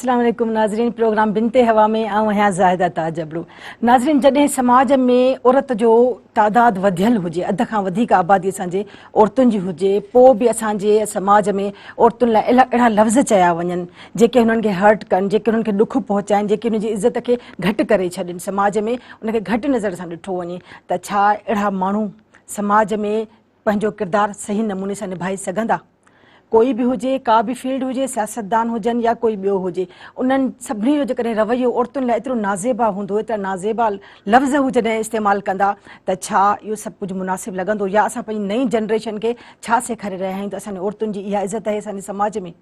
अस्सलाम वालेकुम नाज़रीन, प्रोग्राम बिनते हवा में आहियां ज़ाहिदा ताजबलू। नाज़रीन, जॾहिं समाज में औरत जो तादाद वधियल हुजे, अध खां वधीक आबादी असांजे औरतुनि जी हुजे, पोइ बि असांजे समाज में औरतुनि लाइ अहिड़ा लफ़्ज़ चया वञनि जेके हुननि खे हर्ट कनि, जेके हुननि खे ॾुख पहुचाइनि, जेके हुनजी इज़त खे घटि करे छॾनि, समाज में उनखे घटि नज़र सां ॾिठो वञे, त छा अहिड़ा माण्हू समाज में पंहिंजो किरदारु सही नमूने सां निभाए सघंदा? कोई बि हुजे, का बि फील्ड हुजे, सियासतदान हुजनि या कोई ॿियो हुजे, उन्हनि सभिनी जो जेकॾहिं रवैयो औरतुनि लाइ एतिरो नाज़ेबा हूंदो, एतिरा नाज़ेबा लफ़्ज़ हू जॾहिं इस्तेमालु कंदा, त छा इहो सभु कुझु मुनासिबु लॻंदो? या असां पंहिंजी नई जनरेशन खे छा सेखारे रहिया आहियूं त असांजे औरतुनि जी इहा इज़त आहे असांजे समाज में?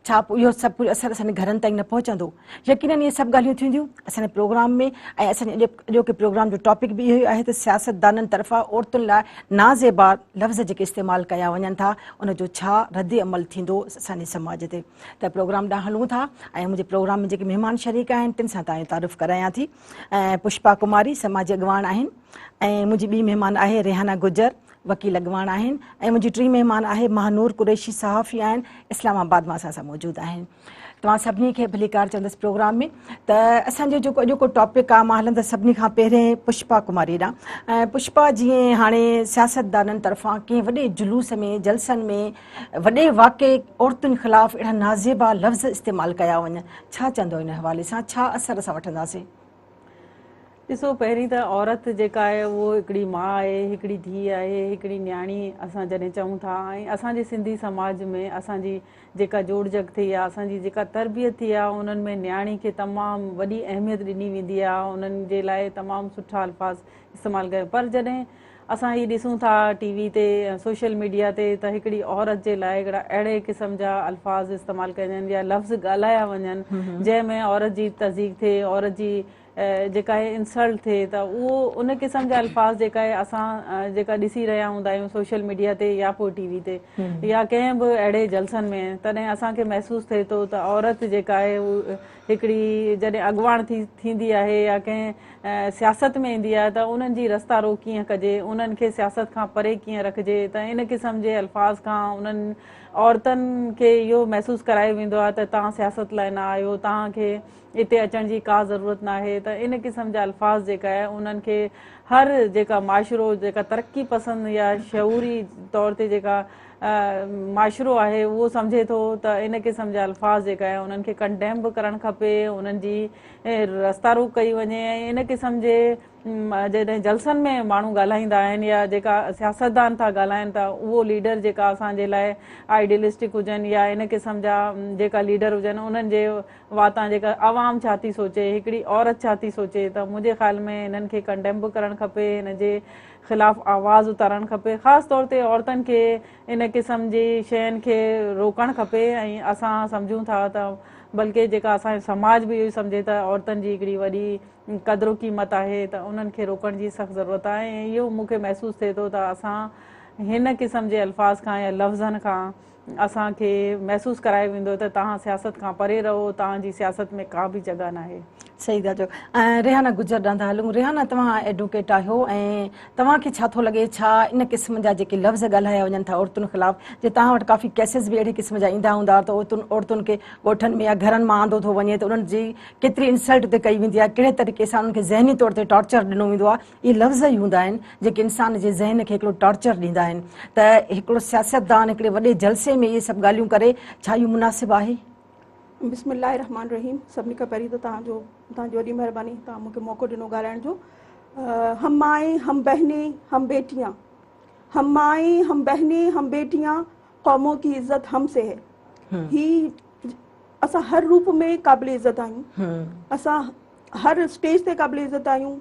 छा पोइ इहो सभु कुझु असरु असांजे घरनि ताईं न पहुचंदो? यकीनन इहे सभु ॻाल्हियूं थींदियूं असांजे प्रोग्राम में। ऐं असांजे अॼोके प्रोग्राम जो टॉपिक बि इहो ई आहे त सियासतदाननि तरफ़ां औरतुनि लाइ नाज़ेबा लफ़्ज़ जेके इस्तेमालु कया वञनि था, उनजो छा रद्द अमल थींदो असांजे समाज ते? त प्रोग्राम ॾांहुं हलूं था ऐं मुंहिंजे प्रोग्राम में जेके महिमान शरीक आहिनि तिन सां तव्हांजो तारीफ़ करायां थी। पुष्पा कुमारी समाजी अॻवान आहिनि, ऐं मुंहिंजी ॿी महिमान आहे रेहाना गुजर, वकील अॻवान आहिनि, ऐं मुंहिंजी टी महिमान आहे महानूर कुरैशी सहाफ़ी आहिनि, इस्लामाबाद मां असां सां मौजूदु आहिनि। तव्हां सभिनी खे भली कार चवंदसि प्रोग्राम में। त असांजो जेको अॼोको टॉपिक आहे, मां हलंदसि सभिनी खां पहिरें पुष्पा कुमारी ॾांहुं। ऐं पुष्पा, जीअं हाणे सियासतदाननि तरफ़ां कंहिं वॾे जुलूस में, जलसनि में, वॾे वाक़े औरतुनि ख़िलाफ़ु अहिड़ा नाज़ेबा लफ़्ज़ इस्तेमालु कया वञनि, छा चवंदो इन हवाले सां? छा असरु असां वठंदासीं? ॾिसो, पहिरीं त औरत जेका आहे उहो हिकिड़ी माउ आहे, हिकिड़ी धीउ आहे, हिकिड़ी न्याणी असां जॾहिं चऊं था। ऐं असांजे सिंधी समाज में असांजी जेका जोड़जक थी आहे, असांजी जेका तरबियत थी आहे, उन्हनि में न्याणी खे तमामु वॾी अहमियत ॾिनी वेंदी आहे, उन्हनि जे लाइ तमामु सुठा अल्फाज़ इस्तेमालु कयो। पर जॾहिं असां हीअ ॾिसूं था टीवी ते, सोशल मीडिया ते, त हिकिड़ी औरत जे लाइ हिकिड़ा अहिड़े क़िस्म जा अल्फाज़ इस्तेमालु कजनि या लफ़्ज़ ॻाल्हाया वञनि जंहिंमें औरत जी तज़ीक़ थिए, औरत जी जेका आहे इंसल्ट थिए, त उहो उन क़िस्म जा अल्फाज़ जेका आहे असां जेका ॾिसी रहिया हूंदा आहियूं सोशल मीडिया ते या पोइ टीवी ते या कंहिं बि अहिड़े जलसनि में, तॾहिं असांखे महसूसु थिए थो त औरत जेका आहे उहा हिकिड़ी जॾहिं अॻुवाण थींदी आहे या कंहिं सियासत में ईंदी आहे, त उन्हनि जी रस्तारो कीअं कजे, उन्हनि खे सियासत खां परे कीअं रखिजे। त इन क़िस्म जे अल्फाज़ खां उन्हनि औरतुनि खे इहो महसूसु करायो वेंदो आहे त तव्हां सियासत लाइ न आहियो, तव्हांखे हिते अचण जी का ज़रूरत न आहे। त इन क़िस्म जा अल्फाज़ जेका आहे उन्हनि खे हर जेका माशरो, जेका तरक़ी पसंदि या शऊरी तौर ते जेका माशरो आहे उहो सम्झे थो, त इन क़िस्म जा अल्फाज़ जेका आहे उन्हनि खे कंडेम बि करणु खपे, उन्हनि जी रस्तारोक कई वञे। ऐं इन क़िस्म जे जॾहिं जलसनि में माण्हू ॻाल्हाईंदा आहिनि या जेका सियासतदान था ॻाल्हाइनि था, उहो लीडर जेका असांजे लाइ आइडियलिस्टिक हुजनि या इन क़िस्म जा जेका लीडर हुजनि, उन्हनि जे वातां जेका आवाम छा थी सोचे, हिकिड़ी औरत छा थी सोचे, त मुंहिंजे ख़्याल में हिननि खे कंडेम बि करणु खपे, हिन जे ख़िलाफ़ु आवाज़ उतारणु खपे। ख़ासि तौर ते औरतुनि खे इन क़िस्म जी शयुनि खे रोकणु खपे। ऐं असां सम्झूं था त बल्कि जेका असांजो समाज बि इहो ई सम्झे त औरतुनि जी हिकिड़ी वॾी क़दुरु क़ीमत आहे, त उन्हनि खे रोकण जी सख़्तु ज़रूरत आहे। ऐं इहो मूंखे महसूसु थिए थो त असां हिन क़िस्म जे अल्फाज़ खां या लफ़्ज़नि खां असांखे महसूसु करायो वेंदो त तव्हां सियासत खां परे रहो, तव्हांजी सियासत में का बि जॻह न आहे। सही था चओ। ऐं रेहाना गुजर ॾांहुं था हलूं। रेहाना, तव्हां एडवोकेट आहियो, ऐं तव्हांखे छा थो लॻे, छा इन क़िस्म जा जेके लफ़्ज़ ॻाल्हाया वञनि था औरतुनि ख़िलाफ़ु, जे तव्हां वटि काफ़ी केसिस बि अहिड़े क़िस्म जा ईंदा हूंदा त औरतुनि खे ॻोठनि में या घरनि मां आंदो थो वञे, त उन्हनि जी केतिरी इंसल्ट ते कई वेंदी आहे, कहिड़े तरीक़े सां उन्हनि खे ज़हनी तौर ते टॉर्चर ॾिनो वेंदो आहे? इहे लफ़्ज़ ई हूंदा आहिनि जेके इंसान जे ज़हन खे हिकिड़ो टॉर्चर ॾींदा आहिनि। त हिकिड़ो सियासतदान हिकिड़े वॾे जलसे में इहे सभु ॻाल्हियूं करे, छा इहो मुनासिबु आहे? बिस्मिल्लाहिर्रहमानिर्रहीम। सभिनी खां पहिरीं त तव्हांजी वॾी महिरबानी, तव्हां मूंखे मौक़ो ॾिनो ॻाल्हाइण जो। हम माएँ हम बहनें हम बेटियां, हम माएँ हम बहनें हम बेटियां, कौमों की इज़्ज़त हमसे है। ही असां हर रूप में क़ाबिल इज़्ज़त आहियूं, असां हर स्टेज ते क़ाबिल इज़्ज़त आहियूं,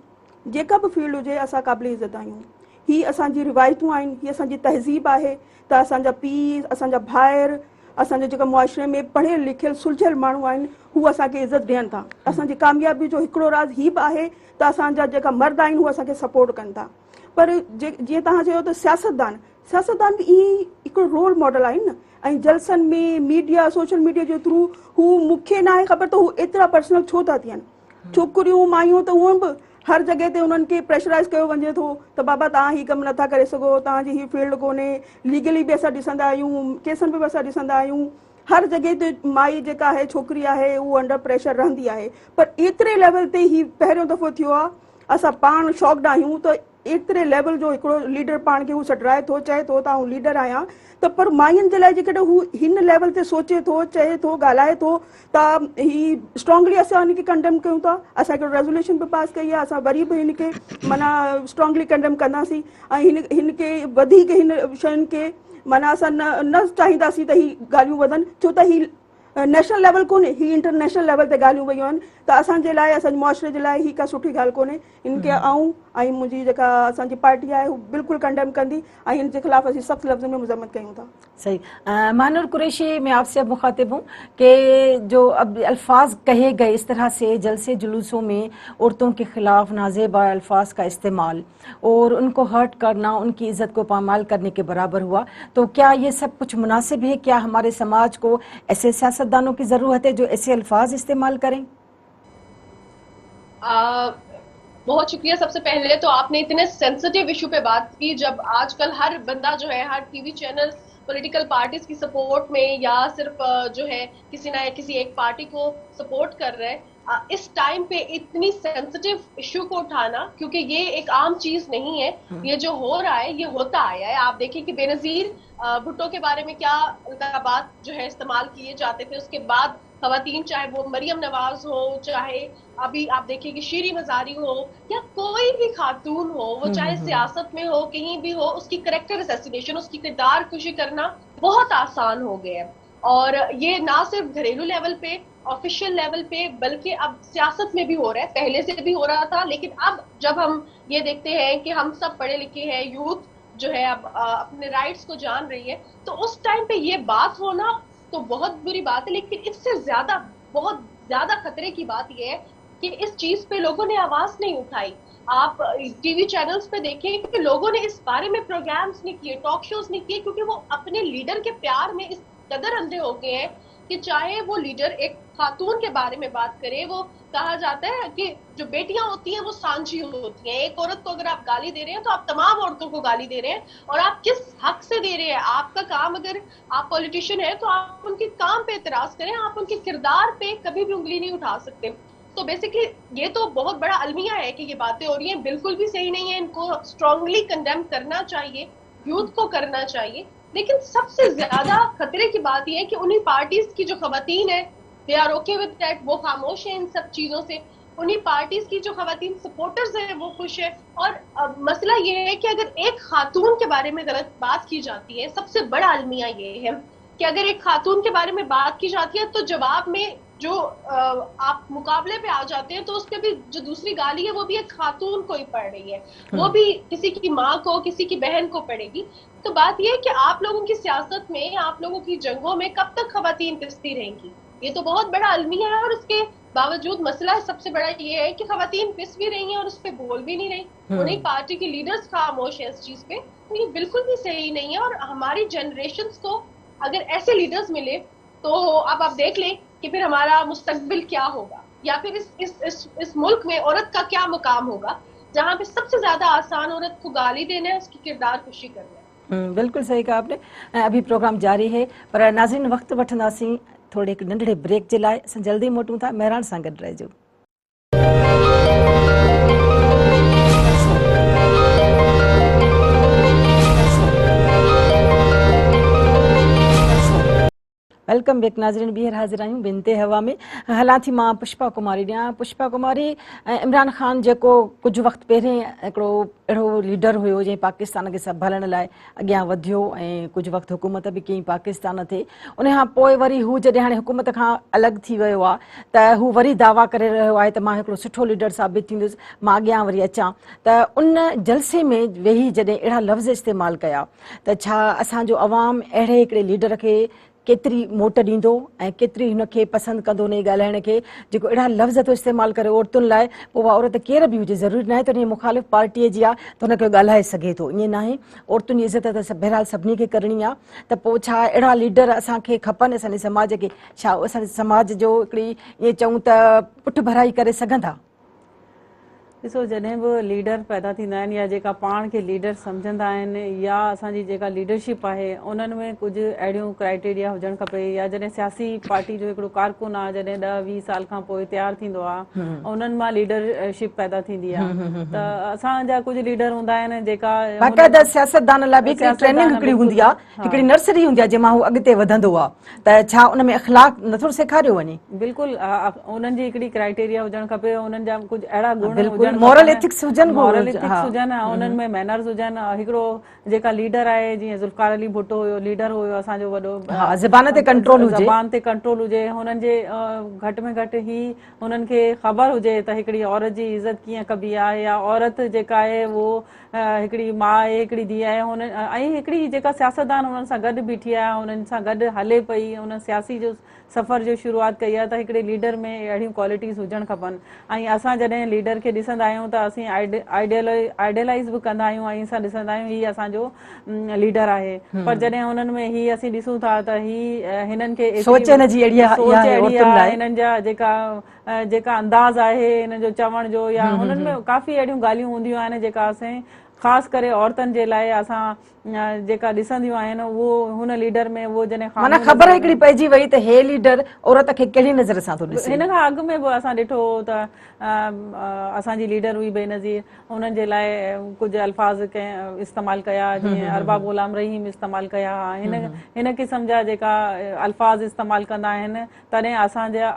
जेका बि फील्ड हुजे असां क़ाबिल इज़्ज़त आहियूं। ही असांजी रिवायतूं आहिनि, ही असांजी तहज़ीब आहे। त असांजा पीउ, असांजा भाइर, असांजे जेका मुआशरे में पढ़ियल लिखियल सुलझियल माण्हू आहिनि, हू असांखे इज़त ॾियनि था। असांजी कामयाबी जो हिकिड़ो राज़ ही बि आहे त असांजा जेका मर्द आहिनि हू असांखे सपोर्ट कनि था। पर जीअं तव्हां चयो त सियासतदान बि ईअं ई हिकिड़ो रोल मॉडल आहिनि न। ऐं जलसनि में मीडिया, सोशल मीडिया जे थ्रू हू, मूंखे न आहे ख़बर त हू एतिरा पर्सनल छो था थियनि। छोकिरियूं मायूं त उहे बि हर जॻह ते उन्हनि खे प्रेशराइज़ कयो वञे थो त बाबा तव्हां हीअ कमु नथा करे सघो, तव्हांजी हीअ फील्ड कोन्हे। लीगली बि असां ॾिसंदा आहियूं, केसनि में बि असां ॾिसंदा आहियूं हर जगह ते माई जेका आहे छोकिरी आहे उहो अंडर प्रेशर रहंदी आहे, पर एतिरे लेवल ते ही पहिरियों दफ़ो थियो आहे। असां पाण शॉक्ड आहियूं त एतिरे लेवल जो हिकिड़ो लीडर पाण खे हू सॾराए थो, चए थो त आउं लीडर आहियां, त पर माइयुनि जे लाइ जेकॾहिं हू हिन लेवल ते सोचे थो, चए थो, ॻाल्हाए थो, त ही स्ट्रांगली असां हिनखे कंडेम कयूं था। असां हिकिड़ो रेज़ोल्यूशन बि पास कई आहे, असां वरी बि हिनखे माना स्ट्रांगली कंडेम कंदासीं ऐं हिनखे वधीक हिन शयुनि खे माना असां न चाहींदासीं त ही ॻाल्हियूं वधनि, छो त ही नेशनल लेवल कोन्हे, ही इंटरनेशनल लेवल ते ॻाल्हियूं वयूं आहिनि, त असांजे लाइ, असांजे मुआशरे जे लाइ ही का सुठी ॻाल्हि कोन्हे। हिनखे आऊं ऐं मुंहिंजी जेका असांजी पार्टी आहे हू बिल्कुलु कंडेम कंदी ऐं हिन जे ख़िलाफ़ असीं सख़्तु लफ़्ज़नि में मुज़म्मत कयूं था। सही। मानूर कुरैशी, मैं आपसे अब मुखातिब हूँ कि जो अब अल्फाज कहे गए इस तरह से जलसे जुलूसों में औरतों के खिलाफ नाजेबा अल्फाज का इस्तेमाल और उनको हर्ट करना उनकी इज्जत को पामाल करने के बराबर हुआ, तो क्या ये सब कुछ मुनासिब है? क्या हमारे समाज को ऐसे सियासतदानों की ज़रूरत है जो ऐसे अल्फाज इस्तेमाल करें? बहुत शुक्रिया। सबसे पहले तो आपने इतने सेंसिटिव इशू पे बात की, जब आजकल हर बंदा जो है, हर टीवी चैनल पॉलिटिकल पार्टीज की सपोर्ट में या सिर्फ जो है किसी ना किसी एक पार्टी को सपोर्ट कर रहे हैं, इस टाइम पे इतनी सेंसिटिव इशू को उठाना, क्योंकि ये एक आम चीज नहीं है, ये जो हो रहा है ये होता आया है। आप देखिए कि बेनजीर भुट्टो के बारे में क्या अलकाबात जो है इस्तेमाल किए जाते थे, उसके बाद खवातीन, चाहे वो मरियम नवाज हो, चाहे अभी आप देखिए कि शीरी मजारी हो, या कोई भी खातून हो, वो चाहे सियासत में हो, कहीं भी हो, उसकी करेक्टर असैसिनेशन, उसकी किरदार कुशी करना बहुत आसान हो गया है। और ये ना सिर्फ घरेलू लेवल पे, ऑफिशियल लेवल पे, बल्कि अब सियासत में भी हो रहा है। पहले से भी हो रहा था, लेकिन अब जब हम ये देखते हैं कि हम सब पढ़े लिखे हैं, यूथ जो है अब अपने राइट्स को जान रही है, तो उस टाइम पे ये बात होना तो बहुत बुरी बात है। लेकिन इससे ज्यादा, बहुत ज्यादा खतरे की बात यह है कि इस चीज पे लोगों ने आवाज नहीं उठाई। आप टीवी चैनल्स पे देखें कि लोगों ने इस बारे में प्रोग्राम्स नहीं किए, टॉक शोज नहीं किए, क्योंकि वो अपने लीडर के प्यार में इस कदर अंधे हो गए हैं कि चाहे वो लीडर एक खातून के बारे में बात करे, वो कहा जाता है कि जो बेटियां होती हैं वो सांझी होती हैं। एक औरत को अगर आप गाली दे रहे हैं तो आप तमाम औरतों को गाली दे रहे हैं, और आप किस हक से दे रहे हैं? आपका काम, अगर आप पॉलिटिशियन है तो आप उनके काम पे एतराज करें, आप उनके किरदार पे कभी भी उंगली नहीं उठा सकते। तो बेसिकली ये तो बहुत बड़ा अलमिया है कि ये बातें हो रही हैं, बिल्कुल भी सही नहीं है, इनको स्ट्रांगली कंडेम करना चाहिए, यूथ को करना चाहिए। लेकिन सबसे ज्यादा खतरे की बात यह है कि उन्हीं पार्टीज की जो खवातीन है, they are okay with that, वो खामोश है इन सब चीजों से। उन्हीं पार्टीज की जो खवातीन सपोर्टर्स हैं वो खुश है। और मसला ये है कि अगर एक खातून के बारे में गलत बात की जाती है, सबसे बड़ा अलमिया ये है कि अगर एक खातून के बारे में बात की जाती है तो जवाब में जो आप मुकाबले पे आ जाते हैं, तो उस पे भी जो दूसरी गाली है वो भी एक खातून को ही पड़ रही है, वो भी किसी की माँ को, किसी की बहन को पड़ेगी। तो बात ये है कि आप लोगों की सियासत में, आप लोगों की जंगों में कब तक खवातीन पिसती रहेंगी? ये तो बहुत बड़ा अलमिया है। और उसके बावजूद मसला सबसे बड़ा ये है कि खवातीन पिस भी रही हैं और उस पर बोल भी नहीं रही, उन्हीं पार्टी के लीडर्स खामोश है इस चीज पे। तो ये बिल्कुल भी सही नहीं है। और हमारी जनरेशंस को अगर ऐसे लीडर्स मिले तो अब आप देख लें कि फिर हमारा मुस्तकबिल क्या होगा, या फिर इस मुल्क में औरत का क्या मुकाम होगा, जहाँ पे सबसे ज्यादा आसान औरत को गाली देना है, उसकी किरदार कुशी करना है। बिल्कुल सही कहा आपने। अभी प्रोग्राम जारी है, पर नाज़रीन वक्त वठंदासीं थोड़े हिकु नंढड़े ब्रेक जे लाइ। असां जल्दी मोटूं था, महिराण सां गॾु रहिजो। वेलकम बैक नाज़रीन, ॿीहर हाज़िर आहियूं बिनते हवा में। हलां थी मां पुष्पा कुमारी ॾियां। पुष्पा कुमारी, इमरान ख़ान जेको कुझु वक़्तु पहिरें हिकिड़ो अहिड़ो लीडर हुयो जंहिं पाकिस्तान खे संभालण लाइ अॻियां वधियो ऐं कुझु वक़्तु हुकूमत बि कई पाकिस्तान ते, उन खां पोइ वरी हू जॾहिं हाणे हुकूमत खां अलॻि थी वियो आहे त हू वरी दावा करे रहियो आहे त मां हिकिड़ो सुठो लीडर साबित थींदुसि, मां अॻियां वरी अचां। त उन जलसे में वेही जॾहिं अहिड़ा लफ़्ज़ इस्तेमालु कया त छा असांजो अवाम अहिड़े हिकिड़े लीडर खे केतिरी मोट ॾींदो ऐं केतिरी हुनखे पसंदि कंदो उन ॻाल्हाइण खे जेको अहिड़ा लफ़्ज़ थो इस्तेमालु करे औरतुनि लाइ? पोइ उहा औरत केर बि हुजे, ज़रूरी न आहे त उन मुखालिफ़ पार्टीअ जी आहे त हुनखे ॻाल्हाए सघे थो, ईअं न आहे। औरतुनि जी इज़त त बहरहाल सभिनी खे करणी आहे। त पोइ छा अहिड़ा लीडर असांखे खपनि असांजे समाज खे? छा असांजे समाज जो हिकिड़ी ईअं चऊं त पुठि भराई करे सघंदा? ॾिसो जॾहिं बि लीडर पैदा थींदा आहिनि या जेका पाण खे लीडर सम्झंदा आहिनि या असांजी जेका लीडरशिप आहे उन्हनि में कुझु अहिड़ियूं क्राइटेरिया हुजणु खपे या जॾहिं सियासी पार्टी जो हिकिड़ो कारकुन आहे जॾहिं 10-20 साल खां पोइ तयारु थींदो आहे उन्हनि मां लीडरशिप पैदा थींदी आहे त असांजा कुझु लीडर हूंदा आहिनि जेका बाक़ाइदा सियासतदान लाइ बि हिकिड़ी ट्रेनिंग हिकिड़ी हूंदी आहे, हिकिड़ी नर्सरी हूंदी आहे जंहिंमां हू अॻिते वधंदो आहे, त छा उन में अख़लाक नथो सेखारियो वञे? बिल्कुलु उन्हनि जी हिकिड़ी क्राइटेरिया हुजणु खपे, उन्हनि जा कुझु अहिड़ा गुण हुजनि, मॉरल एथिक्स हुजनि, मॉरल एथिक्स हुजनि, उन्हनि में मैनर्स हुजनि। हिकिड़ो जेका लीडर आहे जीअं ज़ुल्फ़िकार अली भुट्टो हुयो, लीडर हुयो असांजो वॾो, ज़बान ते कंट्रोल हुजे, ज़बान ते कंट्रोल हुजे, हुननि जे घटि में घटि ई हुननि खे ख़बर हुजे त हिकिड़ी औरत जी इज़त कीअं कबी आहे या औरत जेका आहे वो हिकिड़ी माउ आहे, हिकिड़ी धीउ आहे, हुन ऐं हिकिड़ी जेका सियासतदान हुननि सां गॾु बीठी आहे, हुननि सां गॾु हले पई, हुन सियासी जो सफ़र जो शुरूआत कई आहे, त हिकिड़े लीडर में अहिड़ियूं क्वालिटीज़ हुजणु खपनि। ऐं असां जॾहिं लीडर खे ॾिसंदा आहियूं त असीं आइडियलाइज़ बि कंदा आहियूं ऐं असां ॾिसंदा आहियूं हीअ असांजो लीडर आहे, पर जॾहिं हुननि में ही असीं ॾिसूं था त हिननि खे सोच अहिड़ी आहे, हिननि जा जेका अंदाज़ आहे हिननि जो चवण जो या हुननि में काफ़ी अहिड़ियूं ॻाल्हियूं हूंदियूं आहिनि जेका असां ख़ासि करे औरतुनि जे लाइ असां जेका ॾिसंदियूं आहिनि उहो हुन लीडर में उहो जॾहिं माना ख़बर हिकिड़ी पइजी वई त हे लीडर औरत खे कहिड़ी नज़र सां थो ॾिसे। हिन खां अॻु में बि असां ॾिठो त असांजी लीडर हुई बेनज़ीर, हुननि जे लाइ कुझु अल्फाज़ कंहिं इस्तेमालु कया जीअं अरबाब ग़ुलाम रहीम इस्तेमालु कया, हिन क़िस्म जा जेका अल्फाज़ इस्तेमालु कंदा आहिनि, तॾहिं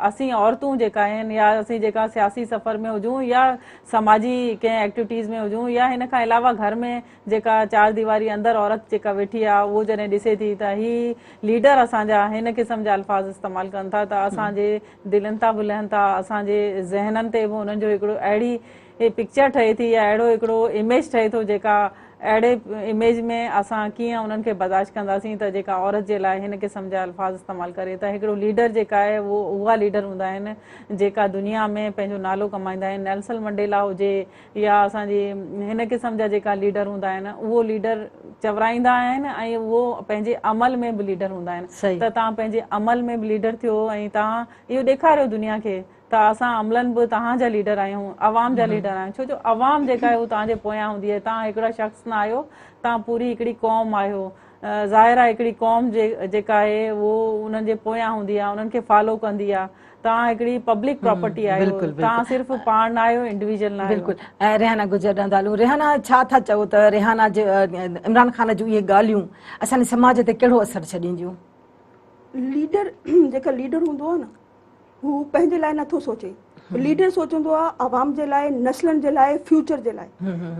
असीं औरतूं जेका आहिनि या असीं जेका सियासी सफ़र में हुजूं या समाजी कंहिं एक्टिविटीज़ में हुजूं या हिन खां अलावा घर में जेका चार दीवारी अंदरि औरत जेका वेठी आहे उहो जॾहिं ॾिसे थी त ही लीडर असांजा हिन क़िस्म जा अल्फाज़ इस्तेमालु कनि था त असांजे दिलनि तां बि लहनि था, असांजे ज़हननि ते बि हुननि जो हिकिड़ो अहिड़ी पिक्चर ठहे थी या अहिड़ो हिकिड़ो इमेज ठहे थो जेका अहिड़े इमेज में असां कीअं उन्हनि खे बर्दाश्त कंदासीं त जेका औरत जे लाइ हिन क़िस्म जा अल्फाज़ इस्तेमालु करे, त हिकिड़ो लीडर जेका आहे उहा लीडर हूंदा आहिनि जेका दुनिया में पंहिंजो नालो कमाईंदा आहिनि। नेल्सन मंडेला हुजे या असांजी हिन क़िस्म जा जेका लीडर हूंदा आहिनि उहो लीडर चवराईंदा आहिनि ऐं उहो पंहिंजे अमल में बि लीडर हूंदा आहिनि। त तव्हां पंहिंजे अमल में बि लीडर थियो ऐं तव्हां इहो ॾेखारियो दुनिया खे त असां अमलनि बि तव्हांजा लीडर आहियूं, अवाम जा लीडर आहियूं, छो जो अवाम जेका आहे उहो तव्हांजे पोयां हूंदी आहे, तव्हां हिकिड़ा शख़्स न आहियो, तव्हां पूरी हिकिड़ी क़ौम आहियो। ज़ाहिर आहे हिकिड़ी क़ौम जेका आहे उहो उन्हनि जे पोयां हूंदी आहे, उन्हनि खे फॉलो कंदी आहे, तव्हां हिकिड़ी पब्लिक प्रॉपर्टी आहियो, तव्हां सिर्फ़ु पाण न आहियो, इंडिविजुअल न आहियो। बिल्कुलु। ऐं रेहाना गुजर ॾांदालू, रेहाना छा था चओ त रेहाना जे इमरान ख़ान जूं इहे ॻाल्हियूं असांजे समाज ते कहिड़ो असरु छॾींदियूं? लीडर जेका लीडर हूंदो आहे न हू पंहिंजे लाइ नथो सोचे, लीडर सोचंदो आहे आवाम जे लाइ, नस्लनि जे लाइ, फ्यूचर जे लाइ।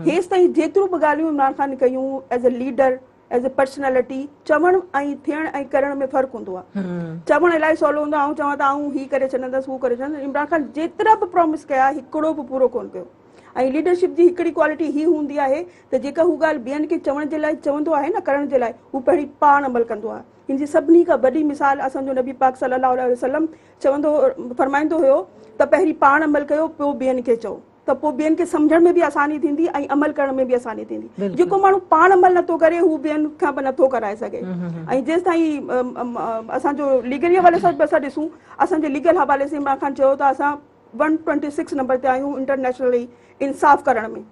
हेसि ताईं जेतिरियूं बि ॻाल्हियूं इमरान ख़ान कयूं as a leader, as a personality, चवण ऐं थियण ऐं करण में फ़र्क़ु हूंदो आहे। चवण इलाही सवलो हूंदो आहे, चवां त आऊं ही करे छॾंदसि, हू करे छॾंदसि। इमरान ख़ान जेतिरा बि प्रॉमिस कया हिकिड़ो बि पूरो कोन कयो। ऐं लीडरशिप जी हिकिड़ी क्वालिटी ही हूंदी आहे त जेका हू ॻाल्हि ॿियनि खे चवण जे लाइ चवंदो आहे न, करण जे लाइ, हू पहिरीं पाण अमल कंदो आहे। हिन जी सभिनी खां वॾी मिसाल असांजो नबी पाक सल्लल्लाहु अलैहि वसल्लम फरमाईंदो हुयो त पहिरीं पाण अमल कयो, पोइ ॿियनि खे चओ, त पोइ ॿियनि खे सम्झण में बि आसानी थींदी ऐं अमल करण में बि आसानी थींदी। जेको माण्हू पाण अमल नथो करे हू ॿियनि खां बि नथो कराए सघे। ऐं जेसि ताईं असांजो लीगल हवाले सां बि असां ॾिसूं, असांजे लीगल हवाले सां इमरान ख़ान चयो त असां 126 नंबर ते आहियूं इंटरनेशनली इंसाफ़ करण में।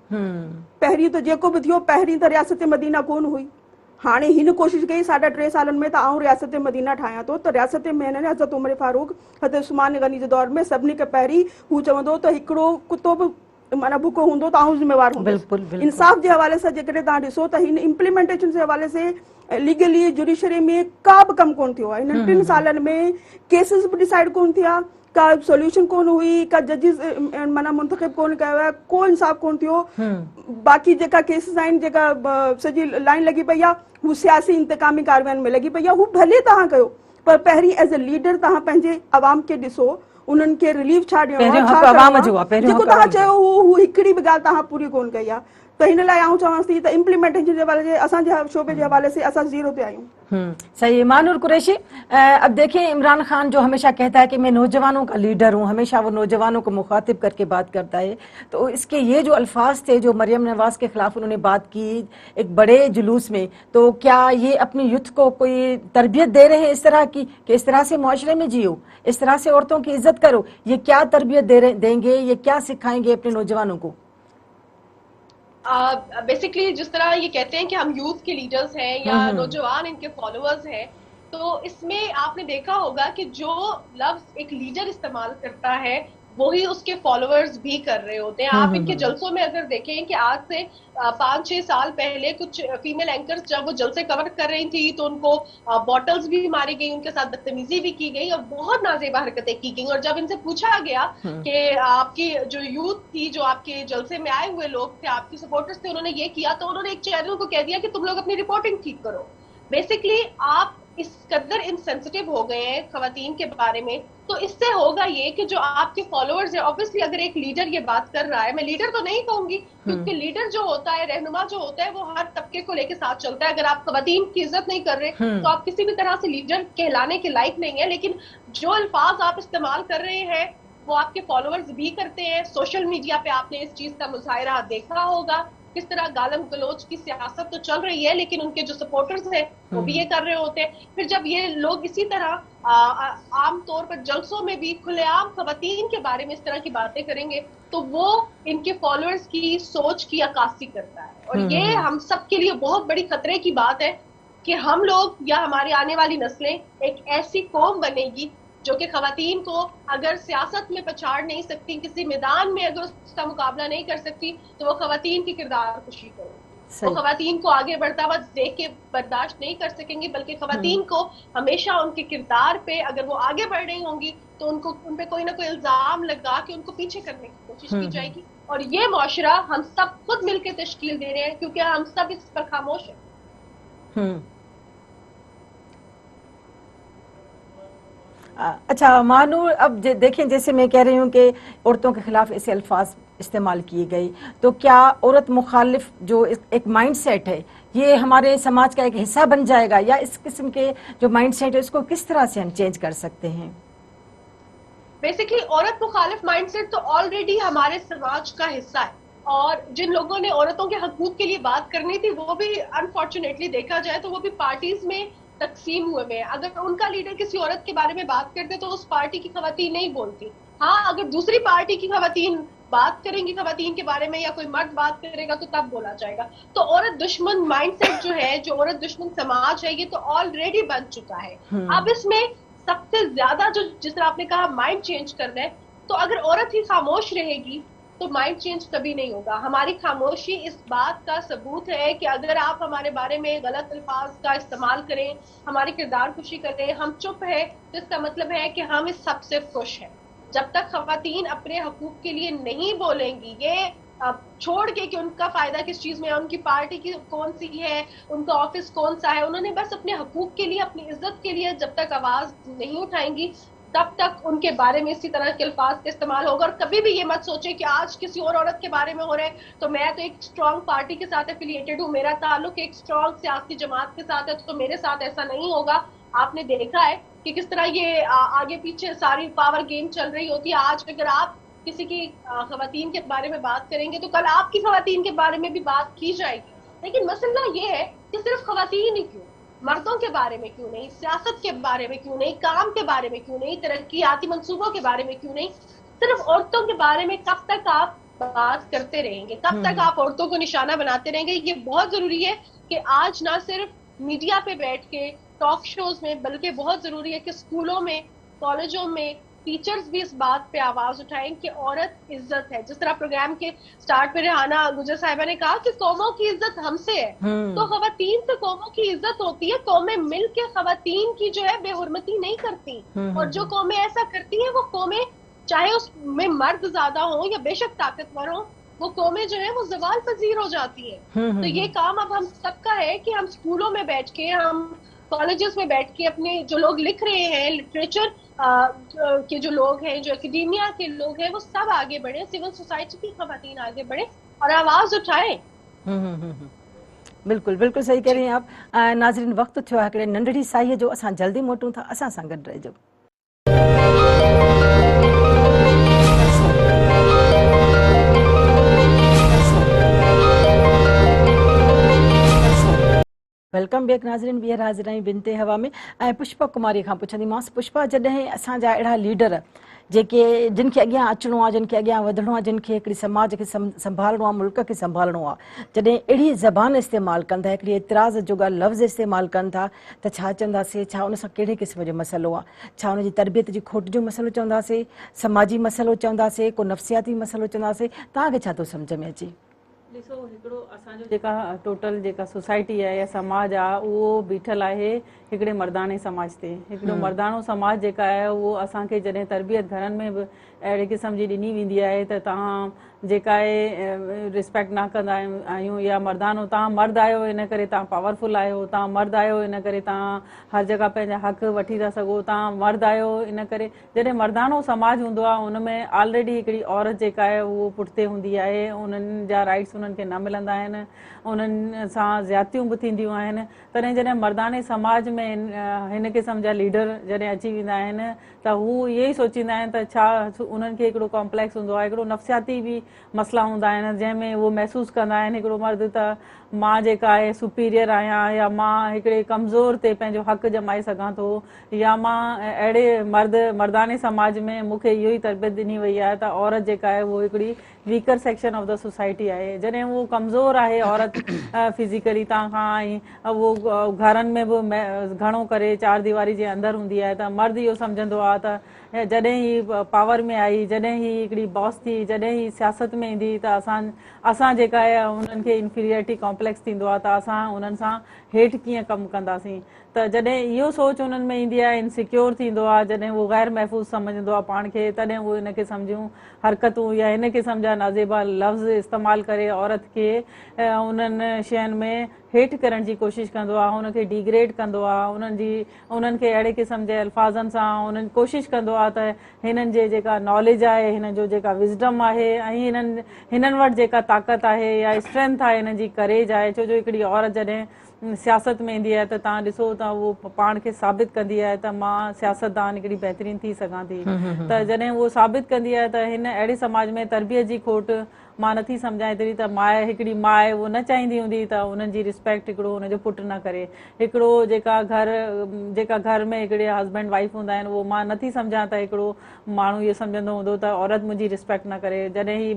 पहिरीं त जेको बि थियो, पहिरीं त रियासत मदीना कोन हुई, हाणे हिन कोशिशि कई 3.5 सालनि में त आऊं रियासत मदीना ठाहियां थो। त रियासत में हिन हज़रत उमर फारूक, हज़रत उस्मान गनी जे दौर में सभिनी खां पहिरीं हू चवंदो त हिकिड़ो कुतो बि माना भुखो हूंदो त आऊं ज़िम्मेवार हूंदो। इंसाफ़ जे हवाले सां जेकॾहिं तव्हां ॾिसो त हिन इम्प्लीमेंटेशन जे हवाले से लीगली जुडिशरी में का बि कमु कोन थियो आहे। हिननि 3 सालनि में केसिस बि डिसाइड कोन थिया, का सोल्यूशन कोन हुई, का जजिस माना मुंतखब कोन कयो आहे, को इंसाफ़ कोन थियो। बाक़ी जेका केसिस आहिनि, जेका सॼी लाइन लॻी पई आहे, हू सियासी इंतकामी कार्रवाइनि में लॻी पई आहे। हू भले तव्हां कयो, पर पहिरीं एज़ अ लीडर तव्हां पंहिंजे अवाम खे ॾिसो, उन्हनि खे रिलीफ छा ॾियणो आहे, जेको तव्हां चयो हू हिकिड़ी बि ॻाल्हि तव्हां पूरी कोन कई आहे। त हिन लाइ आऊं चवांसि थी त इम्प्लीमेंटेशन जे हवाले से असांजे शोबे जे हवाले से असां 0 ते आहियूं। सही। मानूर कुरैशी, अब देखिए इमरान खान जो हमेशा कहता है कि मैं नौजवानों का लीडर हूँ, हमेशा वो नौजवानों को मुखातिब करके बात करता है, तो इसके ये जो अल्फाज थे जो मरियम नवाज के खिलाफ उन्होंने बात की एक बड़े जुलूस में, तो क्या ये अपनी यूथ को कोई तरबियत दे रहे हैं इस तरह की कि इस तरह से मुआशरे में जियो, इस तरह से औरतों की इज्जत करो? ये क्या तरबियत देंगे, ये क्या सिखाएंगे अपने नौजवानों को? बेसिकली जिस तरह ये कहते हैं कि हम यूथ के लीडर्स हैं या नौजवान इनके फॉलोअर्स हैं, तो इसमें आपने देखा होगा कि जो लफ्ज एक लीडर इस्तेमाल करता है वही उसके फॉलोअर्स भी कर रहे होते हैं। आप इनके जलसों में अगर देखें कि आज से 5-6 साल पहले कुछ फीमेल एंकर्स जब वो जलसे कवर कर रही थी तो उनको बॉटल्स भी मारी गई, उनके साथ बदतमीजी भी की गई और बहुत नाजेबा हरकतें की गई। और जब इनसे पूछा गया कि आपकी जो यूथ थी, जो आपके जलसे में आए हुए लोग थे, आपके सपोर्टर्स थे, उन्होंने ये किया, तो उन्होंने एक चैनल को कह दिया कि तुम लोग अपनी रिपोर्टिंग ठीक करो। बेसिकली आप इस कदर इनसेंसिटिव हो गए हैं खवातीन के बारे में, तो इससे होगा ये कि जो आपके फॉलोअर्स है, ऑब्वियसली अगर एक लीडर ये बात कर रहा है, मैं लीडर तो नहीं कहूंगी क्योंकि लीडर जो होता है, रहनुमा जो होता है, वो हर तबके को लेके साथ चलता है। अगर आप खवातीन की इज्जत नहीं कर रहे तो आप किसी भी तरह से लीडर कहलाने के लायक नहीं है। लेकिन जो अल्फाज आप इस्तेमाल कर रहे हैं वो आपके फॉलोअर्स भी करते हैं। सोशल मीडिया पे आपने इस चीज का मुजाहिरा देखा होगा, किस तरह गालम गलोच की सियासत तो चल रही है लेकिन उनके जो सपोर्टर्स हैं वो भी ये कर रहे होते हैं। फिर जब ये लोग इसी तरह आम तौर पर जलसों में भी खुलेआम खवातीन के बारे में इस तरह की बातें करेंगे तो वो इनके फॉलोअर्स की सोच की अक्कासी करता है। और ये हम सब के लिए बहुत बड़ी खतरे की बात है कि हम लोग या हमारी आने वाली नस्लें एक ऐसी कौम बनेगी जो कि खवातीन को अगर सियासत में पछाड़ नहीं सकती, किसी मैदान में अगर उसका मुकाबला नहीं कर सकती, तो वो खवातीन की किरदार खुशी करें। वो खवातीन को आगे बढ़ता हुआ देख के बर्दाश्त नहीं कर सकेंगी, बल्कि खवातीन को हमेशा उनके किरदार पे अगर वो आगे बढ़ रही होंगी तो उनको उन पे कोई ना कोई इल्जाम लगा के उनको पीछे करने की कोशिश की जाएगी। और ये मुआशरा हम सब खुद मिलकर तश्कील दे रहे हैं क्योंकि हम सब इस पर खामोश हैं। अच्छा मानूर, अब देखें जैसे मैं कह रही हूँ कि औरतों के खिलाफ ऐसे अल्फाज इस्तेमाल किए गए, तो क्या औरत मुखालिफ जो एक माइंड सेट है ये हमारे समाज का एक हिस्सा बन जाएगा, या इस किस्म के जो माइंड सेट है उसको किस तरह से हम चेंज कर सकते हैं? बेसिकली औरत मुखालिफ माइंड सेट तो ऑलरेडी हमारे समाज का हिस्सा है और जिन लोगों ने औरतों के हकूक के लिए बात करनी थी वो भी अनफॉर्चुनेटली देखा जाए तो वो भी पार्टीज में तकसीम हुए में। अगर उनका लीडर किसी औरत के बारे में बात करते तो उस पार्टी की खवातीन नहीं बोलती। हाँ, अगर दूसरी पार्टी की खवातीन बात करेंगी खवातीन के बारे में या कोई मर्द बात करेगा तो तब बोला जाएगा। तो औरत दुश्मन माइंडसेट जो है, जो औरत दुश्मन समाज है, ये तो ऑलरेडी बन चुका है। अब इसमें सबसे ज्यादा जो जिस तरह आपने कहा माइंड चेंज करना है, तो अगर औरत ही खामोश रहेगी तो माइंड चेंज कभी नहीं होगा। हमारी खामोशी इस बात का सबूत है कि अगर आप हमारे बारे में गलत अल्फाज का इस्तेमाल करें, हमारी किरदार खुशी करें, हम चुप है, तो इसका मतलब है कि हम इस सब से खुश हैं। जब तक खवातीन अपने हकूक के लिए नहीं बोलेंगी, ये छोड़ के कि उनका फायदा किस चीज में है, उनकी पार्टी की कौन सी है, उनका ऑफिस कौन सा है, उन्होंने बस अपने हकूक के लिए, अपनी इज्जत के लिए जब तक आवाज नहीं उठाएंगी तब तक उनके बारे में इसी तरह के अल्फाज का इस्तेमाल होगा। और कभी भी ये मत सोचे कि आज किसी और औरत के बारे में हो रहा है तो मैं तो एक स्ट्रांग पार्टी के साथ एफिलिएटेड हूँ, मेरा ताल्लुक एक स्ट्रांग सियासी जमात के साथ है तो मेरे साथ ऐसा नहीं होगा। आपने देखा है कि किस तरह ये आगे पीछे सारी पावर गेम चल रही होती है। आज अगर आप किसी की खवातीन के बारे में बात करेंगे तो कल आपकी खवातीन के बारे में भी बात की जाएगी। लेकिन मसला ये है कि सिर्फ खवातीन ही क्यों, मर्दों के बारे में क्यों नहीं, सियासत के बारे में क्यों नहीं, काम के बारे में क्यों नहीं, तरक्याती मंसूबों के बारे में क्यों नहीं, सिर्फ औरतों के बारे में कब तक आप बात करते रहेंगे, कब तक आप औरतों को निशाना बनाते रहेंगे? ये बहुत जरूरी है कि आज ना सिर्फ मीडिया पे बैठ के टॉक शोज में, बल्कि बहुत जरूरी है कि स्कूलों में, कॉलेजों में टीचर्स भी इस बात पे आवाज उठाएं कि औरत इज्जत है। जिस तरह प्रोग्राम के स्टार्ट पे रेहाना गुजर साहिबा ने कहा कि कौमों की इज्जत हमसे है, तो खवातीन से कौमों की इज्जत होती है। कौमें मिल के खवातीन की जो है बेहुरमती नहीं करती, और जो कौमें ऐसा करती हैं वो कौमें चाहे उसमें मर्द ज्यादा हो या बेशक ताकतवर हो, वो कौमें जो है वो जवाल पजीर हो जाती है। तो ये काम अब हम सबका है कि हम स्कूलों में बैठ के, हम कॉलेजेस में बैठ के अपने जो लोग लिख रहे हैं, लिटरेचर के जो लोग हैं, जो एकेडेमिया के लोग हैं, वो सब आगे बढ़े, सिविल सोसाइटी की खवातीन आगे बढ़े और आवाज उठाएं। बिल्कुल बिल्कुल सही कह रही हैं आप। नाज़रीन, वक्त थियो आहे हिकिड़े नंढड़ी साईअ जो, असां जल्दी मोटूं था, असां सां गॾु रहिजो। वेलकम बैक नाज़रीन, ॿीहर हाज़िर आहियूं बिनते हवा में। ऐं पुष्पा कुमारी खां पुछंदीमांसि, पुष्पा, जॾहिं असांजा अहिड़ा लीडर जिन खे अॻियां अचिणो आहे, जिन खे अॻियां वधिणो आहे, जिन खे हिकिड़ी समाज खे संभालणो आहे, मुल्क खे संभालणो आहे, जॾहिं अहिड़ी ज़बान इस्तेमालु कनि था, हिकिड़ी एतिराज़ जोॻा लफ़्ज़ इस्तेमालु कनि था, त छा चवंदासीं, छा उन सां कहिड़े क़िस्म जो मसइलो आहे? छा उनजी तरबियत जी खोट जो मसइलो चवंदासीं, समाजी मसइलो चवंदासीं, को नफ़्सियाती मसइलो चवंदासीं? तव्हांखे छा थो सम्झ में अचे? ॾिसो, हिकिड़ो असांजो जेका टोटल जेका सोसाइटी आहे या समाज आहे उहो बीठल आहे हिकिड़े मर्दाने समाज ते। हिकिड़ो मर्दानो समाज जेका आहे उहो असांखे जॾहिं तरबियत घरनि में बि अहिड़े क़िस्म जी ॾिनी वेंदी आहे त तव्हां जेका आहे रिस्पेक्ट न कंदा आहियूं, या मर्दानो तव्हां मर्द आहियो इन करे तव्हां पावरफुल आहियो, तव्हां मर्द आहियो इन करे तव्हां हर जॻह पंहिंजा हक़ वठी था सघो, तव्हां मर्द आहियो इन करे। जॾहिं मर्दानो समाज हूंदो आहे उन में ऑलरेडी हिकिड़ी औरत जेका आहे उहो पुठिते हूंदी आहे, उन्हनि जा राइट्स उन्हनि खे न मिलंदा आहिनि, उन्हनि सां ज़्यादतियूं बि थींदियूं आहिनि। तॾहिं जॾहिं मर्दाने समाज में हिन क़िस्म जा लीडर जॾहिं अची वेंदा आहिनि त हू इहे ई सोचींदा आहिनि त छा उन्हनि खे हिकिड़ो कॉम्प्लेक्स हूंदो आहे, हिकिड़ो नफ़्सियाती बि मसइला हूंदा आहिनि जंहिंमें उहो महसूसु कंदा आहिनि हिकिड़ो मर्द त मां जेका आहे सुपीरियर आहियां, या मां हिकिड़े कमज़ोर ते पंहिंजो हक़ जमाए सघां थो, या मां अहिड़े मर्दाने समाज में मूंखे इहो ई तरबियत ॾिनी वई आहे त औरत जेका आहे उहो हिकिड़ी weaker section of the society आहे। जॾहिं उहो कमज़ोर आहे औरत फिज़िकली तव्हां खां, ऐं उहो घरनि में बि घणो करे चार दीवारी जे अंदरि हूंदी आहे, त मर्द इहो सम्झंदो आहे त जॾहिं ही पावर में आई, जॾहिं ही हिकिड़ी बॉस थी, जॾहिं ही सियासत में ईंदी त असां जेका आहे उन्हनि खे इंफीरियरिटी कॉम्प्लेक्स थींदो आहे त असां उन्हनि सां हेठि कीअं कमु कंदासीं। त जॾहिं इहो सोच उन्हनि में ईंदी आहे, इनसिक्योर थींदो आहे, जॾहिं उहो गैर महफ़ूज़ सम्झंदो आहे पाण खे, तॾहिं उहो हिन खे सम्झूं हरकतूं या हिन क़िस्म जा नाज़ेबा लफ़्ज़ इस्तेमालु करे औरत खे उन्हनि शयुनि में हेठि करण जी कोशिशि कंदो आहे, हुनखे डिग्रेड कंदो आहे, उन्हनि खे अहिड़े क़िस्म जे अल्फाज़नि सां उन्हनि कोशिशि कंदो आहे त हिननि जे जेका नॉलेज आहे, हिन जो जेका विज़डम आहे, ऐं हिननि वटि जेका ताक़त आहे या स्ट्रेंथ आहे, हिननि जी करेज आहे। छो जो हिकिड़ी औरत जॾहिं सियासत में ईंदी आहे त तव्हां ॾिसो त उहो पाण खे साबित कंदी आहे त मां सियासतदान हिकिड़ी बहितरीन थी सघां थी। त जॾहिं उहो साबित कंदी आहे त हिन अहिड़े समाज में तरबियत जी खोट मां नथी सम्झां एतिरी, त हिकिड़ी माउ आहे उहो न चाहींदी हूंदी त उन्हनि जी रिस्पेक्ट हिकिड़ो हुनजो पुटु न करे। हिकिड़ो जेका घर में हिकिड़े हस्बैंड वाइफ हूंदा आहिनि, उहो मां नथी सम्झां त हिकिड़ो माण्हू इहो सम्झंदो हूंदो त औरत मुंहिंजी रिस्पेक्ट न करे। जॾहिं ही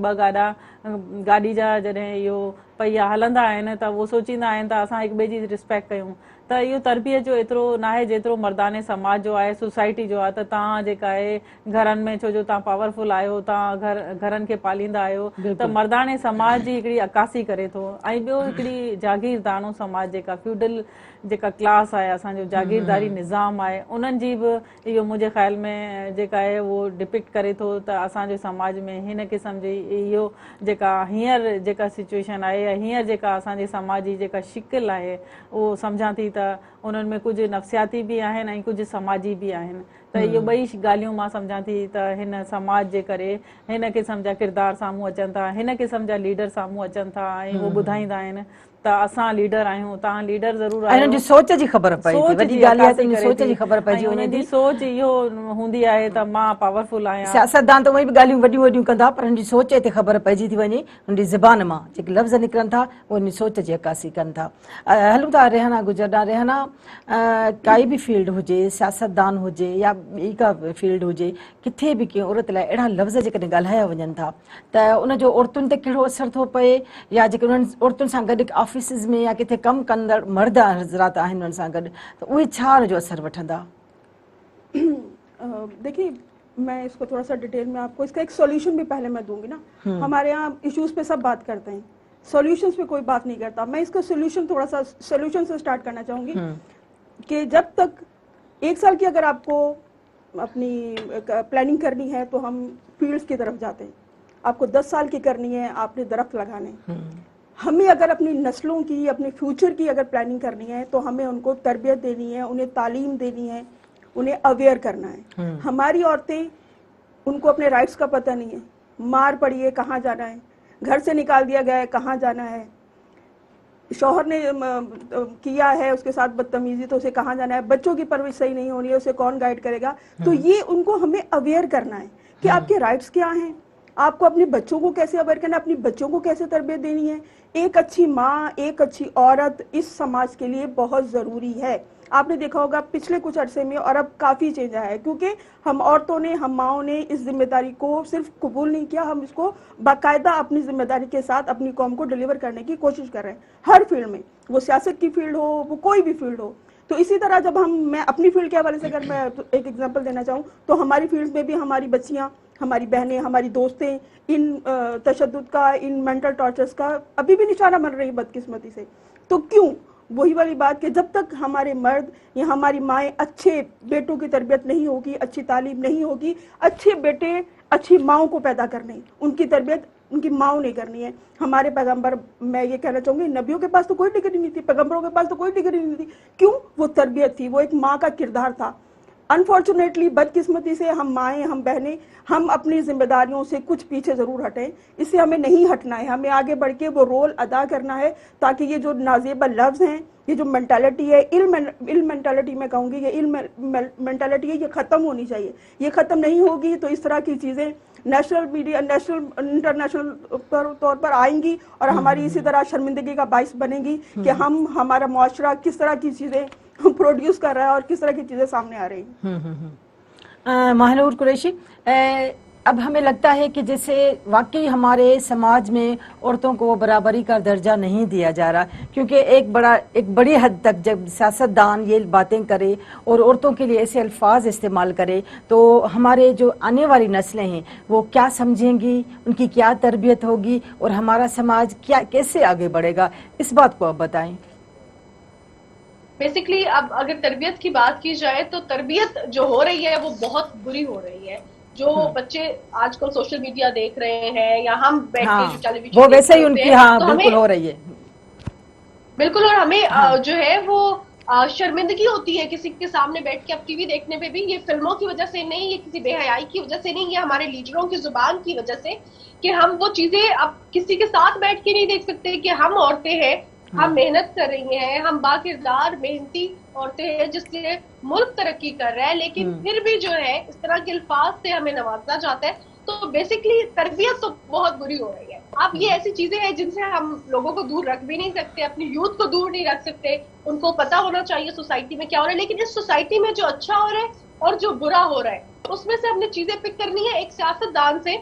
गाॾी जा जॾहिं इहो पहिया हलंदा आहिनि त उहो सोचींदा आहिनि त असां हिक ॿिए जी रिस्पेक्ट कयूं। त इहो तरबियत जो एतिरो न आहे जेतिरो मर्दाने समाज जो आहे, सोसाइटी जो आहे। त तव्हां जेका आहे घरनि में, छो जो तव्हां पावरफुल आहियो, तव्हां घरनि खे पालींदा आहियो, त मर्दाने समाज जी हिकिड़ी अकासी करे थो। ऐं ॿियो हिकिड़ी जागीरदानो समाज जेका फ्यूडल जेका क्लास आहे, असांजो जागीरदारी निज़ाम आहे, उन्हनि जी बि इहो मुंहिंजे ख़्याल में जेका आहे उहो डिपिक्ट करे थो त असांजे समाज में हिन क़िस्म जी इहो जेका हींअर जेका सिचुएशन आहे, या हींअर जेका असांजे समाज जी जेका शिकिल आहे, उहो सम्झां थी त उन्हनि में कुझु नफ़्सियाती बि आहिनि ऐं कुझु समाजी बि आहिनि। त इहो ॿई ॻाल्हियूं मां सम्झां थी त हिन समाज जे करे हिन क़िस्म जा किरदार साम्हूं अचनि था, हिन क़िस्म जा लीडर साम्हूं अचनि था, ऐं उहो ॿुधाईंदा आहिनि त असां लीडर आहियूं, तव्हां लीडर ज़रूरु आहियो। हुनजी सोच जी ख़बर पए थी, वॾी ॻाल्हि आहे त हुनजी सोच जी ख़बर पइजी वञे थी। सोच इहो हूंदी आहे त मां पावरफुल आहियां। सियासतदान त उहे बि ॻाल्हियूं वॾियूं वॾियूं कंदा, पर हुनजी सोच ते ख़बर पइजी थी वञे, हुनजी ज़बान मां जेके लफ़्ज़ निकिरनि था उहे हुनजी सोच जी अकासी कनि था। हलूं था रेहाना गुजर ॾांहुं। रेहाना, काई बि फील्ड हुजे, सियासतदान हुजे या ॿी का फील्ड हुजे, किथे बि कंहिं औरत लाइ अहिड़ा लफ़्ज़ जेकॾहिं ॻाल्हाया वञनि था त उनजो औरतुनि ते कहिड़ो असरु थो पए, या जेके उन्हनि औरतुनि सां गॾु ऑफिसिस में या किथे कमु कंदड़ मर्द हज़रात आहिनि उन्हनि सां गॾु, त उहे छा हुनजो असरु वठंदा? देखिए, मैं इसको थोड़ा सा डिटेल में आपको इसका एक सॉल्यूशन भी पहले मैं दूंगी ना। हमारे यहाँ इश्यूज पे सब बात करते हैं, सॉल्यूशंस पे कोई बात नहीं करता। मैं इसका सॉल्यूशन थोड़ा सा सॉल्यूशन से स्टार्ट करना चाहूंगी कि जब तक 1 साल की अगर आपको अपनी प्लानिंग करनी है तो हम फील्ड्स की तरफ जाते हैं। आपको 10 साल की करनी है, आपने दरख्त लगाने। हमें अगर अपनी नस्लों की, अपने फ्यूचर की अगर प्लानिंग करनी है तो हमें उनको तरबियत देनी है, उन्हें तालीम देनी है, उन्हें अवेयर करना है। हमारी औरतें, उनको अपने राइट्स का पता नहीं है। मार पड़ी है, कहाँ जाना है, घर से निकाल दिया गया है, कहाँ जाना है, शौहर ने किया है उसके साथ बदतमीजी तो उसे कहाँ जाना है, बच्चों की परवरिश सही नहीं होनी है, उसे कौन गाइड करेगा। तो ये उनको हमें अवेयर करना है कि आपके राइट्स क्या हैं, आपको अपने बच्चों को कैसे अवेयर करना है, अपनी बच्चों को कैसे तरबियत देनी है। एक अच्छी माँ, एक अच्छी औरत इस समाज के लिए बहुत ज़रूरी है। आपने देखा होगा पिछले कुछ अरसे में, और अब काफ़ी चेंज आया है, क्योंकि हम औरतों ने, हम माओं ने इस जिम्मेदारी को सिर्फ कबूल नहीं किया, हम इसको बाकायदा अपनी जिम्मेदारी के साथ अपनी कौम को डिलीवर करने की कोशिश कर रहे हैं हर फील्ड में, वो सियासत की फील्ड हो, वो कोई भी फील्ड हो। तो इसी तरह जब मैं अपनी फील्ड के हवाले से अगर मैं एक एग्जांपल देना चाहूँ, तो हमारी फील्ड में भी हमारी बच्चियाँ, हमारी बहनें, हमारी दोस्तें इन तशद्दुद का, इन मेंटल टॉर्चर्स का अभी भी निशाना बन रही बदकिस्मती से। तो क्यों? वही वाली बात कि जब तक हमारे मर्द या हमारी माएँ अच्छे बेटों की तरबियत नहीं होगी, अच्छी तालीम नहीं होगी, अच्छे बेटे अच्छी माओं को पैदा करने, उनकी तरबियत उनकी माओं नहीं करनी है। हमारे पैगंबर, मैं ये कहना चाहूँगी, नबियों के पास तो कोई डिग्री नहीं थी, पैगंबरों के पास तो कोई डिग्री नहीं थी। क्यों? वो तरबियत थी, वो एक माँ का किरदार था। अनफॉर्चुनेटली, बदकिस्मती से हम माएँ, हम बहनें, हम अपनी जिम्मेदारियों से कुछ पीछे ज़रूर हटें। इससे हमें नहीं हटना है, हमें आगे बढ़ के वो रोल अदा करना है, ताकि ये जो नाज़ेबा लफ्ज़ हैं, ये जो मेंटालिटी है, इल मेंटालिटी मैं कहूँगी, ये इल मेंटालिटी है, ये ख़त्म होनी चाहिए। ये ख़त्म नहीं होगी तो इस तरह की चीज़ें नेशनल मीडिया, नेशनल इंटरनेशनल तौर पर आएंगी और हमारी इसी तरह शर्मिंदगी का बाइस बनेगी कि हमारा मुआशरा किस तरह की चीज़ें प्रोड्यूस कर रहा है और किस तरह की चीज़ें सामने आ रही हैं। महानूर कुरैशी, अब हमें लगता है कि जैसे वाकई हमारे समाज में औरतों को बराबरी का दर्जा नहीं दिया जा रहा, क्योंकि एक बड़ी हद तक जब सियासतदान ये बातें करे और औरतों के लिए ऐसे अल्फाज इस्तेमाल करे, तो हमारे जो आने वाली नस्लें हैं वो क्या समझेंगी, उनकी क्या तरबियत होगी और हमारा समाज कैसे आगे बढ़ेगा, इस बात को आप बताएं। बेसिकली अब अगर तरबियत की बात की जाए तो तरबियत जो हो रही है वो बहुत बुरी हो रही है। जो बच्चे आजकल सोशल मीडिया देख रहे हैं या हम बैठ के जो टेलीविजन, वो वैसे ही उनकी तो बिल्कुल हो रही है, बिल्कुल। और हमें जो है वो शर्मिंदगी होती है किसी के सामने बैठ के अब टीवी देखने पे भी। ये फिल्मों की वजह से नहीं, ये किसी बेहयाई की वजह से नहीं, ये हमारे लीडरों की जुबान की वजह से कि हम वो चीजें अब किसी के साथ बैठ के नहीं देख सकते कि हम औरतें हैं, हम मेहनत कर रही हैं, हम बाकिरदार मेहनती औरतें हैं जिससे मुल्क तरक्की कर रहा है, लेकिन फिर भी जो है इस तरह के अल्फाज से हमें नवाजा जाता है। तो बेसिकली तरबियत तो बहुत बुरी हो रही है। अब ये ऐसी चीजें हैं जिनसे हम लोगों को दूर रख भी नहीं सकते, अपनी यूथ को दूर नहीं रख सकते। उनको पता होना चाहिए सोसाइटी में क्या हो रहा है, लेकिन इस सोसाइटी में जो अच्छा हो रहा है और जो बुरा हो रहा है उसमें से हमने चीजें पिक करनी है। एक सियासतदान से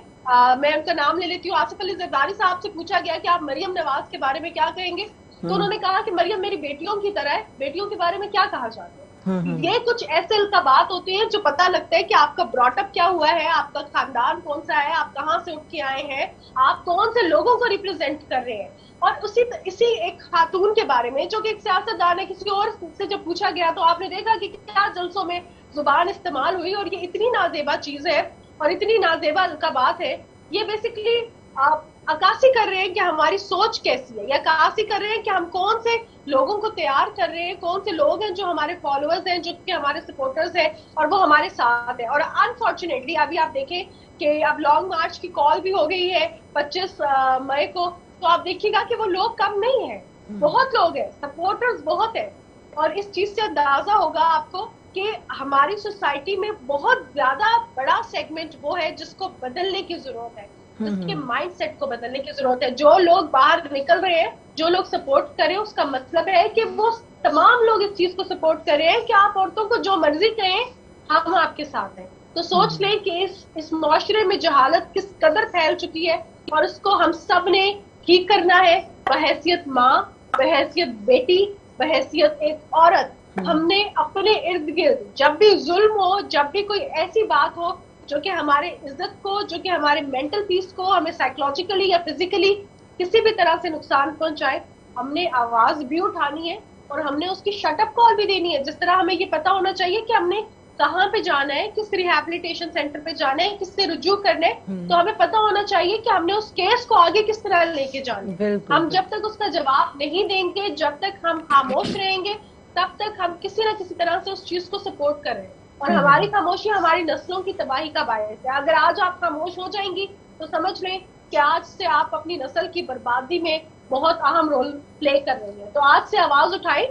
मैं उनका नाम ले लेती हूँ, आसिफ अली जरदारी साहब से पूछा गया कि आप मरियम नवाज के बारे में क्या कहेंगे, तो उन्होंने कहा कि मरियम मेरी बेटियों की तरह है, बेटियों के बारे में क्या कहा चाहते हैं। ये कुछ ऐसे अलकाबात होते हैं जो पता लगता है कि आपका ब्रॉटअप क्या हुआ है, आपका खानदान कौन सा है, आप कहाँ से उठ के आए हैं, आप कौन से लोगों को रिप्रेजेंट कर रहे हैं। और इसी एक खातून के बारे में जो कि एक सियासतदान है, किसी और से जब पूछा गया तो आपने देखा कि क्या जलसों में जुबान इस्तेमाल हुई, और ये इतनी नाजेबा चीज है और इतनी नाजेबा अलकाबात है। ये बेसिकली आप अक्कासी कर रहे हैं कि हमारी सोच कैसी है, या अक्कासी कर रहे हैं कि हम कौन से लोगों को तैयार कर रहे हैं, कौन से लोग हैं जो हमारे फॉलोअर्स हैं, जो कि हमारे सपोर्टर्स हैं और वो हमारे साथ हैं। और अनफॉर्चुनेटली अभी आप देखें कि अब लॉन्ग मार्च की कॉल भी हो गई है 25 मई को, तो आप देखिएगा कि वो लोग कम नहीं है, बहुत लोग हैं, सपोर्टर्स बहुत है। और इस चीज से अंदाजा होगा आपको कि हमारी सोसाइटी में बहुत ज्यादा बड़ा सेगमेंट वो है जिसको बदलने की जरूरत है, जिसके माइंडसेट को बदलने की जरूरत है। जो लोग बाहर निकल रहे हैं, जो लोग सपोर्ट कर रहे हैं, उसका मतलब है कि वो तमाम लोग इस चीज को सपोर्ट कर रहे हैं कि आप औरतों को जो मर्जी कहें, हम आपके साथ हैं। तो सोच लें कि इस मुआशरे में जहालत किस कदर फैल चुकी है और उसको हम सब ने ठीक करना है। बहैसियत माँ, बहैसियत बेटी, बहैसियत एक औरत, हमने अपने इर्द गिर्द जब भी जुल्म हो, जब भी कोई ऐसी बात हो जो कि हमारे इज्जत को, जो कि हमारे मेंटल पीस को, हमें साइकोलॉजिकली या फिजिकली किसी भी तरह से नुकसान पहुंचाए, हमने आवाज भी उठानी है और हमने उसकी शटअप कॉल भी देनी है। जिस तरह हमें ये पता होना चाहिए कि हमने कहाँ पे जाना है, किस रिहैबिलिटेशन सेंटर पे जाना है, किससे रुजू करना है, तो हमें पता होना चाहिए कि हमने उस केस को आगे किस तरह लेके जाना है। हम जब तक उसका जवाब नहीं देंगे, जब तक हम खामोश रहेंगे, तब तक हम किसी न किसी तरह से उस चीज को सपोर्ट कर रहे हैं। और हमारी खामोशी हमारी नस्लों की तबाही का बायस है। अगर आज आप खामोश हो जाएंगी तो समझ लें कि आज से आप अपनी नस्ल की बर्बादी में बहुत अहम रोल प्ले कर रही हैं। तो आज से आवाज उठाएं।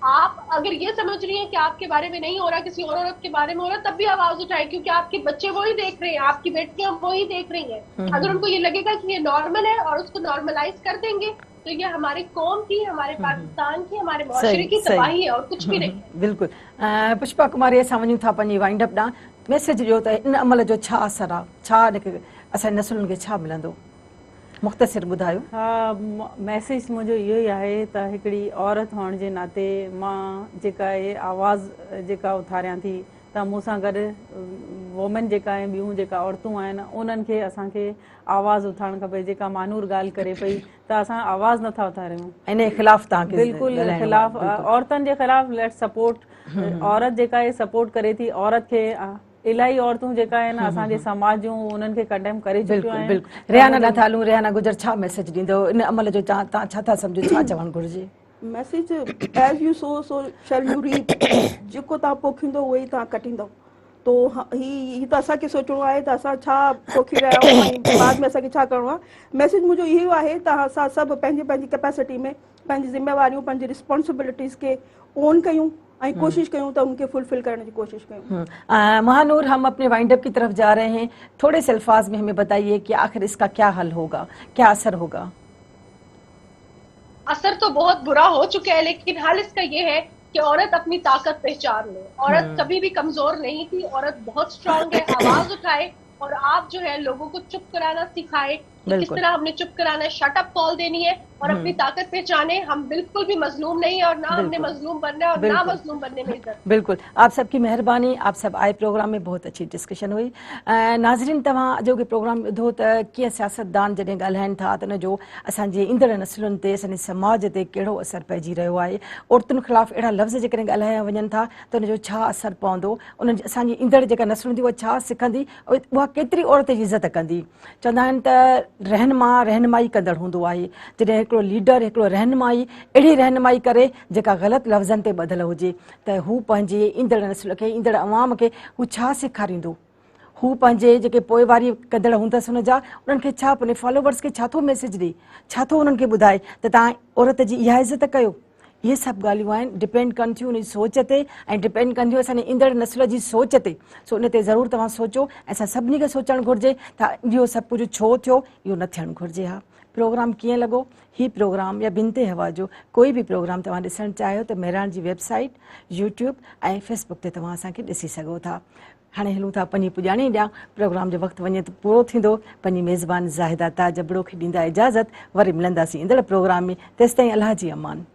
आप अगर ये समझ रही हैं कि आपके बारे में नहीं हो रहा, किसी और औरत के बारे में हो रहा, तब भी आवाज उठाएं, क्योंकि आपके बच्चे वही देख रहे हैं, आपकी बेटियां वही देख रही हैं। अगर उनको ये लगेगा कि ये नॉर्मल है और उसको नॉर्मलाइज कर देंगे, तो ये हमारी कौम की, हमारे पाकिस्तान की, हमारे मुआशरे की तबाही है और कुछ भी नहीं। बिल्कुल। पुष्पा कुमारी, असां वञूं था पंहिंजी वाइंड अप ॾांहुं। मैसेज ॾियो त इन अमल जो छा असरु आहे, छा असांजी नसुलनि खे छा मिलंदो, मुख़्तसिर ॿुधायो। हा, मैसेज मुंहिंजो इहो ई आहे त हिकिड़ी औरत हुअण जे नाते मां जेका आहे आवाज़ जेका उथारियां थी, त मूं सां गॾु वुमेन जेका आहे, ॿियूं जेका औरतूं आहिनि, उन्हनि खे असांखे आवाज़ उथारणु खपे। जेका मानूर ॻाल्हि करे पई त असां आवाज़ नथा उथारियूं, इन जे ख़िलाफ़ तव्हांखे बिल्कुलु ख़िलाफ़, औरतुनि जे ख़िलाफ़ लेट सपोर्ट। औरत जेका आहे सपोर्ट करे थी, औरत खे इलाही औरतूं जेका आहिनि असांजे समाज जूं, उन्हनि खे कंडेम करे चुकियूं आहिनि। बिल्कुलु। रिहाना ॾांहुं था हलूं। रिहाना गुजर, छा मैसेज ॾींदो इन अमल जो, तव्हां छा था सम्झो, छा चवणु घुरिजे? Message as you sow shall you reap. जेको तव्हां पोखींदो उहो ई तव्हां कटींदो। तो ही त असांखे सोचणो आहे त असां छा पोखी रहिया आहियूं ऐं बाद में असांखे छा करिणो आहे। मैसेज मुंहिंजो इहो आहे त असां सभु पंहिंजी पंहिंजी कैपेसिटी में पंहिंजी ज़िम्मेवारियूं, पंहिंजी रिस्पॉन्सिबिलिटीज़ खे ओन कयूं ऐं कोशिश कयूं त उनके फुलफिल करने की कोशिश करूं। महानूर, हम अपने वाइंड अप की तरफ जा रहे हैं। थोड़े से अल्फाज में हमें बताइए कि आखिर इसका क्या हल होगा, क्या असर होगा? असर तो बहुत बुरा हो चुका है, लेकिन हल इसका ये है कि औरत अपनी ताकत पहचान ले। औरत कभी भी कमजोर नहीं थी, औरत बहुत स्ट्रांग है। आवाज उठाए और आप जो है लोगों को चुप कराना सिखाए, किस तरह हमने चुप कराना है, शट अप कॉल देनी है और अपनी ताकत पहचाने। हम बिल्कुल भी मजलूम नहीं है और ना हमने मजलूम बनना है और ना मजलूम बनने में इज्जत। बिल्कुल, आप सबकी मेहरबानी। आप सब आए प्रोग्राम में, बहुत अच्छी डिस्कशन हुई। नाज़रीन, तव्हां अॼोके प्रोग्राम ॿुधो त कीअं सियासतदान जॾहिं ॻाल्हाइनि था त उन जो असांजे ईंदड़ नसलुनि ते, असांजे समाज ते कहिड़ो असरु पइजी रहियो आहे। औरतुनि ख़िलाफ़ अहिड़ा लफ़्ज़ जेकॾहिं ॻाल्हाया वञनि था त उन जो छा असरु पवंदो, उन्हनि असांजी ईंदड़ जेका नसलुनि थी उहा छा सिखंदी, उहा केतिरी औरत जी इज़त कंदी। चवंदा आहिनि त रहनुमाई कंदड़ हूंदो आहे। जॾहिं हिकिड़ो लीडर, हिकिड़ो रहनुमाई, अहिड़ी रहनुमाई करे जेका ग़लति लफ़्ज़नि ते ॿधल हुजे, त हू पंहिंजे ईंदड़ नस्ल खे, ईंदड़ अवाम खे हू छा सेखारींदो। हू पंहिंजे जेके पोइवारी कंदड़ हूंदसि हुनजा, उन्हनि खे छा, पंहिंजे फॉलोवर्स खे छा थो मैसेज ॾे, छा थो उन्हनि खे ॿुधाए त तव्हां औरत जी इहा इज़त कयो। इहे सभु ॻाल्हियूं आहिनि, डिपेंड कनि थियूं उन जी सोच ते ऐं डिपेंड कनि थियूं असांजे ईंदड़ नस्ल जी सोच ते। सो उन ते ज़रूरु तव्हां सोचो। असां सभिनी खे सोचणु घुरिजे त इहो सभु कुझु छो थियो, इहो न थियणु घुरिजे। हा, प्रोग्राम कीअं लॻो? ही प्रोग्राम या बिनते हवा जो कोई बि प्रोग्राम तव्हां ॾिसणु चाहियो त मेहरान जी वेबसाइट, यूट्यूब ऐं फेसबुक ते तव्हां असांखे ॾिसी सघो था। हाणे हलूं था पंहिंजी पुॼाणी ॾियां। प्रोग्राम जो वक़्तु वञे त पूरो थींदो। पंहिंजी मेज़बान ज़ाहिदा ताज अबड़ो खे ॾींदा इजाज़त। वरी मिलंदासीं ईंदड़ प्रोग्राम में। तेसिताईं अलाह जी अमान।